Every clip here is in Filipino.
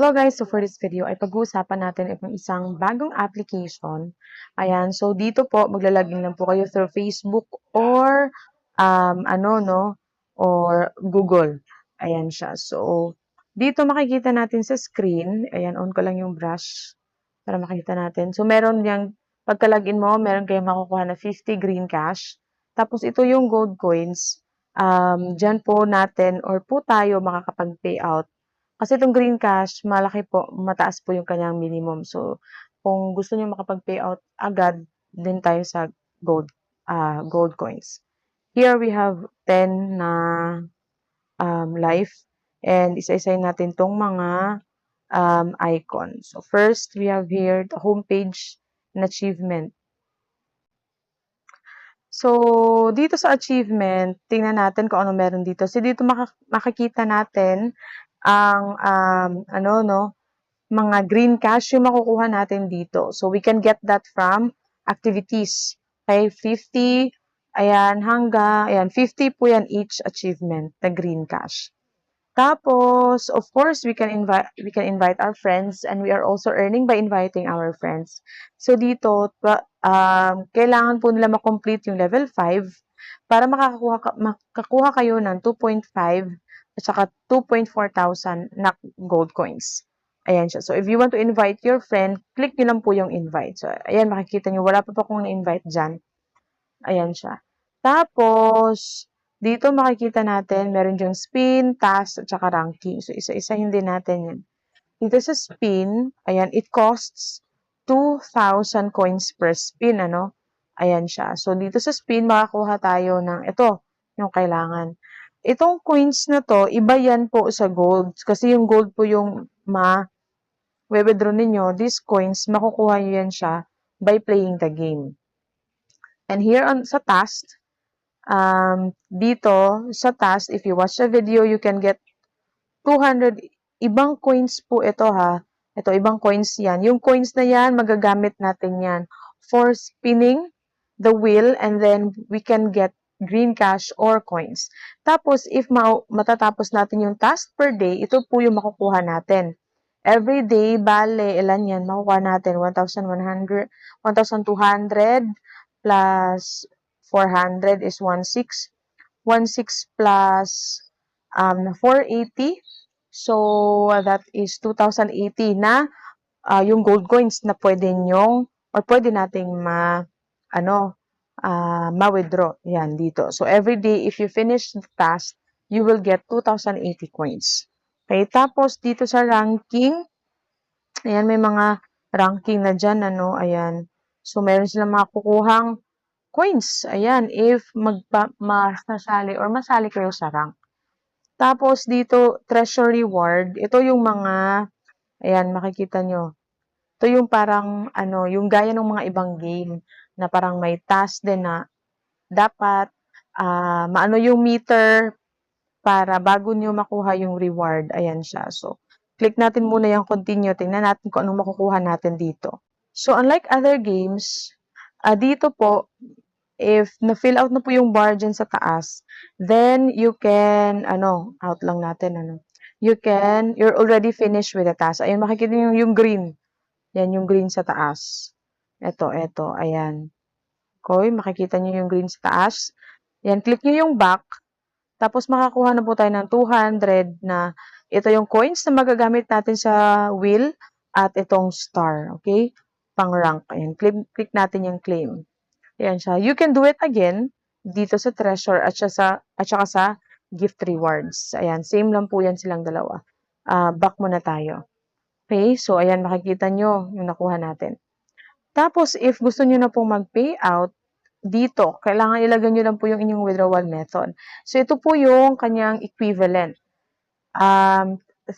Hello guys, so for this video ay pag-uusapan natin itong isang bagong application. Ayan, so dito po maglalagin lang po kayo through Facebook or or Google. Ayan siya. So dito makikita natin sa screen, ayan, on ko lang yung brush para makita natin. So meron yang pagka-login mo, meron kayong makukuha na 50 green cash. Tapos ito yung gold coins. Diyan po natin or po tayo makakapag-payout kasi itong green cash, malaki po, mataas po yung kanyang minimum. So, kung gusto niyo makapag-payout agad, din tayo sa gold coins. Here we have 10 na life and isa-isayin natin tong mga icons. So, first, we have here the homepage and achievement. So, dito sa achievement, tingnan natin kung ano meron dito. So, dito makikita natin ang mga green cash yung makukuha natin dito. So, we can get that from activities. Okay, 50, ayan, 50 po yan each achievement, the green cash. Tapos, of course, we can invite our friends and we are also earning by inviting our friends. So, dito, kailangan po nila makomplete yung level 5 para makakuha kayo ng 2.5 at saka 2.4 thousand na gold coins. Ayan siya. So, if you want to invite your friend, click nyo lang po yung invite. So, ayan, makikita nyo, wala pa po akong na-invite dyan. Ayan siya. Tapos, dito makikita natin, meron yung spin, task, at saka ranking. So, isa-isahin din natin yan. Dito sa spin, ayan, it costs 2,000 coins per spin, ano? Ayan siya. So, dito sa spin, makakuha tayo ng ito, yung kailangan. Itong coins na to, iba yan po sa gold. Kasi yung gold po yung withdraw ninyo. These coins, makukuha nyo yan siya by playing the game. And here sa task, dito sa task, if you watch the video, you can get 200 ibang coins po ito ha. Ito, ibang coins yan. Yung coins na yan, magagamit natin yan for spinning the wheel and then we can get green cash or coins. Tapos, if matatapos natin yung task per day, ito po yung makukuha natin. Every day, bale, ilan yan? Makukuha natin 1,200 plus 400 is 1,600. 1,600 plus 480. So, that is 2,080 na yung gold coins na pwede nyong or pwede nating ma-withdraw. Yan, dito. So, every day, if you finish the task, you will get 2,080 coins. Okay, tapos dito sa ranking, ayan, may mga ranking na dyan, ano, ayan. So, meron silang makukuhang coins. Ayan, if masali or masali kayo sa rank. Tapos, dito, treasure reward. Ito yung mga, ayan, makikita nyo. Ito yung parang, yung gaya ng mga ibang game na parang may task din na dapat, maano yung meter para bago nyo makuha yung reward. Ayan siya. So, click natin muna yung continue. Tingnan natin kung anong makukuha natin dito. So, unlike other games, dito po, if na-fill out na po yung bar dyan sa taas, then you can, out lang natin, you're already finished with the task. Ayun, makikita nyo yung green. Yan, yung green sa taas. Ito, ayan. Okay, makikita nyo yung green sa taas. Yan, click nyo yung back. Tapos, makakuha na po tayo ng 200 na ito yung coins na magagamit natin sa wheel at itong star. Okay? Pang rank. Ayan, click natin yung claim. Ayan siya. You can do it again dito sa treasure at saka sa gift rewards. Ayan, same lang po yan silang dalawa. Back muna tayo. Okay, so ayan, makikita nyo yung nakuha natin. Tapos, if gusto nyo na pong mag-payout, dito, kailangan ilagay nyo lang po yung inyong withdrawal method. So, ito po yung kanyang equivalent. 3,000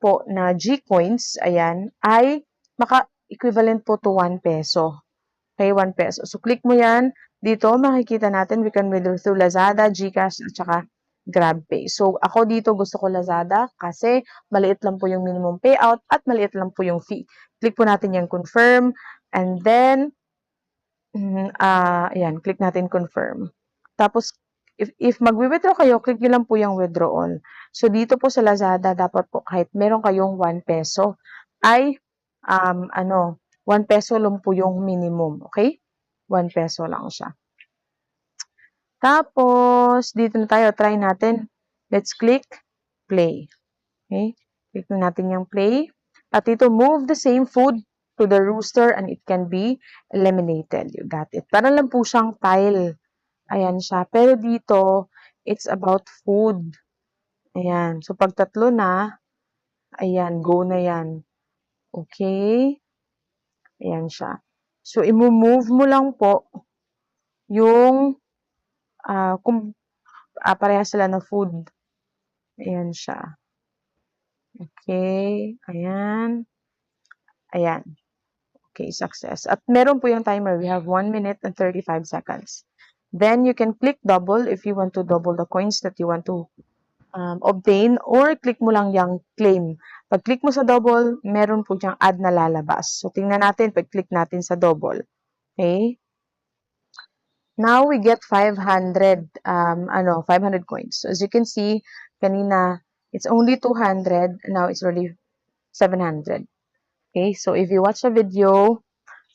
po na G-coins, ayan, ay maka-equivalent po to 1 peso. Okay, 1 peso. So, click mo yan. Dito, makikita natin, we can withdraw through Lazada, GCash, at saka GrabPay. So, ako dito gusto ko Lazada kasi maliit lang po yung minimum payout at maliit lang po yung fee. Click po natin yung confirm and then, ayan, click natin confirm. Tapos, If magwi-withdraw kayo, click nyo lang po yung withdraw all. So, dito po sa Lazada, dapat po kahit meron kayong 1 peso, ay, 1 peso lang po yung minimum, okay? 1 peso lang siya. Tapos, dito na tayo, try natin. Let's click play. Okay? Click na natin yung play. At ito, move the same food to the rooster and it can be eliminated. You got it. Parang lang po siyang tile. Ayan siya. Pero dito, it's about food. Ayan. So, pag tatlo na, ayan, go na yan. Okay? Ayan siya. So, i-move mo lang po yung kung parehas sila na food. Ayan siya. Okay. Ayan. Ayan. Okay, success. At meron po yung timer. We have 1 minute and 35 seconds. Then, you can click double if you want to double the coins that you want to obtain, or click mo lang yung claim. Pag click mo sa double, meron po diyang add na lalabas. So, tingnan natin pag click natin sa double. Okay? Now, we get 500 coins. So, as you can see, kanina, it's only 200. Now, it's already 700. Okay? So, if you watch a video,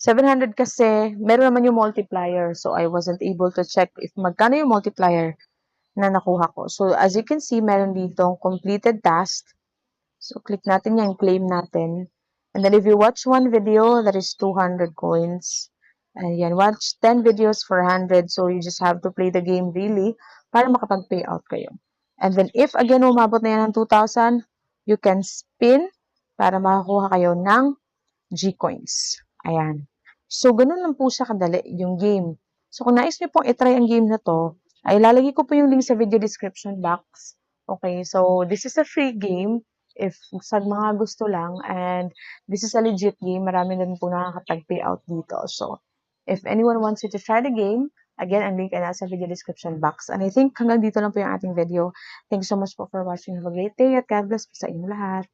700 kasi, meron naman yung multiplier. So, I wasn't able to check if magkano yung multiplier na nakuha ko. So, as you can see, meron ditong completed task. So, click natin yung claim natin. And then, if you watch one video, that is 200 coins. And yan, watch 10 videos for 100. So, you just have to play the game really para makapag-pay out kayo. And then, if again, umabot na yan ng 2,000, you can spin para makakuha kayo ng G-coins. Ayan. So, ganun lang po siya kadali yung game. So, kung nais nyo pong itry ang game na to, ay lalagay ko po yung link sa video description box. Okay, so this is a free game if sa mga gusto lang, and this is a legit game. Marami din po nakakapag-pay out dito. So, if anyone wants you to try the game, again, ang link ay nasa video description box. And I think hanggang dito lang po yung ating video. Thanks so much po for watching. Have a great day at God bless po sa inyo lahat.